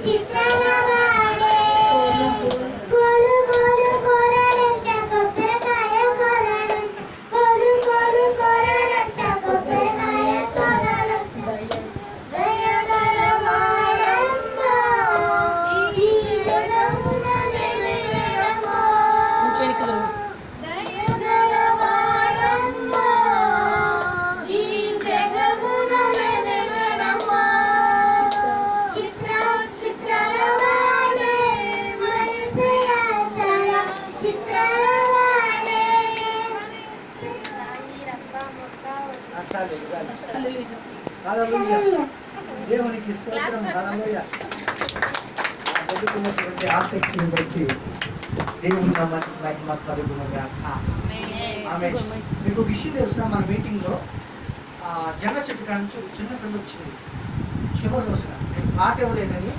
చిత్రాలవాడే కోలు కోలు కోరాడంట కొబ్బరికాయ కోరాడంట కోలు కోలు కోరాడంట కొబ్బరికాయ కోరాడంట దయగలవాడమ్మ ఈ జగమున వెలగడమ్మ దయగలవాడమ్మ ఈ జగమున వెలగడమ్మ చిత్రాలవాడే మనసయ చల చిత్రాలవాడే దేవునికి స్తోత్రం. హల్లెలూయా. జరుగుతున్నటువంటి ఆసక్తిని బట్టి దేవుని నామానికి మహిమ కలుగును గాక. ఆమేన్. మీకు విషయం తెలుసా, మన మీటింగ్లో జెండా చెట్టు కాడ నుంచి చిన్న పిల్ల వచ్చింది చివరి రోజున పాట ఇవ్వలేదని